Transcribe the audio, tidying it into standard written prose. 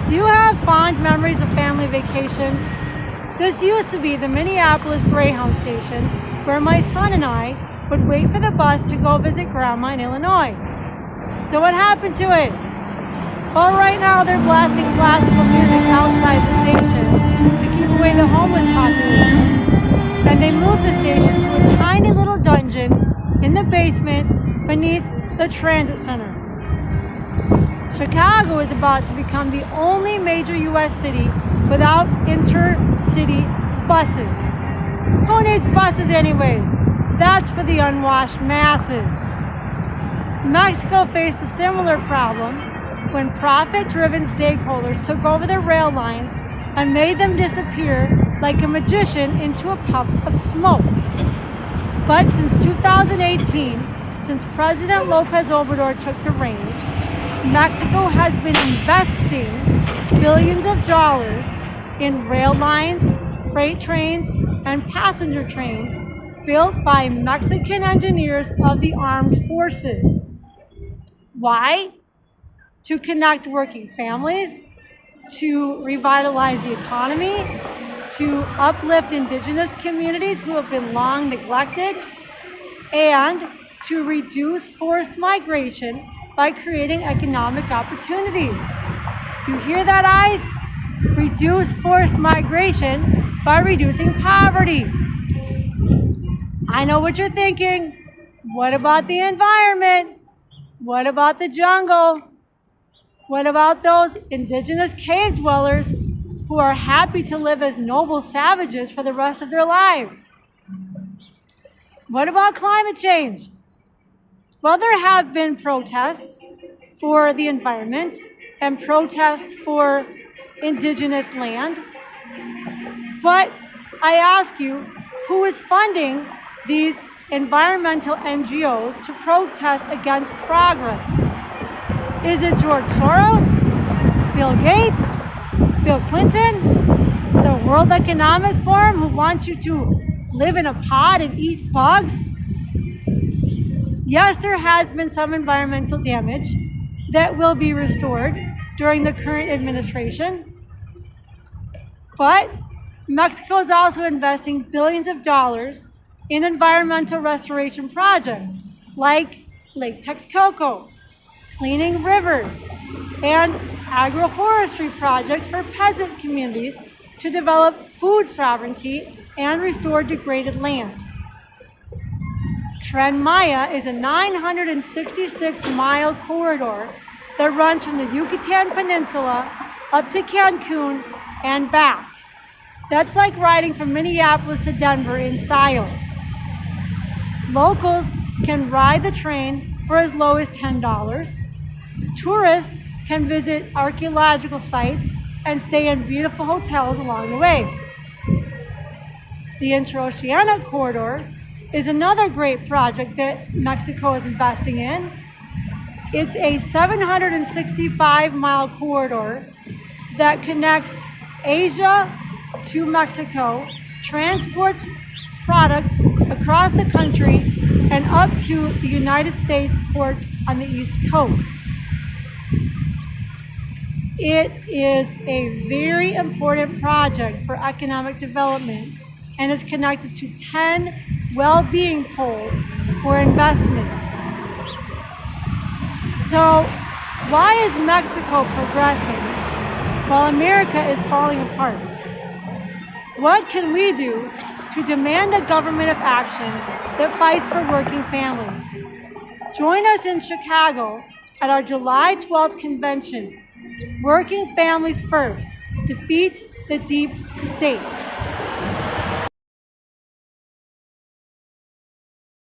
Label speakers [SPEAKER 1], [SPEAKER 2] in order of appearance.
[SPEAKER 1] Do you have fond memories of family vacations? This used to be the Minneapolis Greyhound station where my son and I would wait for the bus to go visit Grandma in Illinois. So what happened to it? Well, right now they're blasting classical music outside the station to keep away the homeless population. And they moved the station to a tiny little dungeon in the basement beneath the transit center. Chicago is about to become the only major U.S. city without intercity buses. Who needs buses anyways? That's for the unwashed masses. Mexico faced a similar problem when profit-driven stakeholders took over the rail lines and made them disappear like a magician into a puff of smoke. But since 2018, since President Lopez Obrador took the reins, Mexico has been investing billions of dollars in rail lines, freight trains, and passenger trains built by Mexican engineers of the armed forces. Why? To connect working families, to revitalize the economy, to uplift indigenous communities who have been long neglected, and to reduce forced migration by creating economic opportunities. You hear that, ICE? Reduce forced migration by reducing poverty. I know what you're thinking. What about the environment? What about the jungle? What about those indigenous cave dwellers who are happy to live as noble savages for the rest of their lives? What about climate change? Well, there have been protests for the environment and protests for indigenous land. But I ask you, who is funding these environmental NGOs to protest against progress? Is it George Soros, Bill Gates, Bill Clinton, the World Economic Forum who wants you to live in a pod and eat bugs? Yes, there has been some environmental damage that will be restored during the current administration, but Mexico is also investing billions of dollars in environmental restoration projects like Lake Texcoco, cleaning rivers, and agroforestry projects for peasant communities to develop food sovereignty and restore degraded land. Tren Maya is a 966-mile corridor that runs from the Yucatan Peninsula up to Cancun and back. That's like riding from Minneapolis to Denver in style. Locals can ride the train for as low as $10. Tourists can visit archaeological sites and stay in beautiful hotels along the way. The Interoceanic Corridor is another great project that Mexico is investing in. It's a 765-mile corridor that connects Asia to Mexico, transports product across the country and up to the United States ports on the East Coast. It is a very important project for economic development and is connected to 10 well-being poles for investment. So why is Mexico progressing while America is falling apart? What can we do to demand a government of action that fights for working families? Join us in Chicago at our July 12th convention, Working Families First, Defeat the Deep State.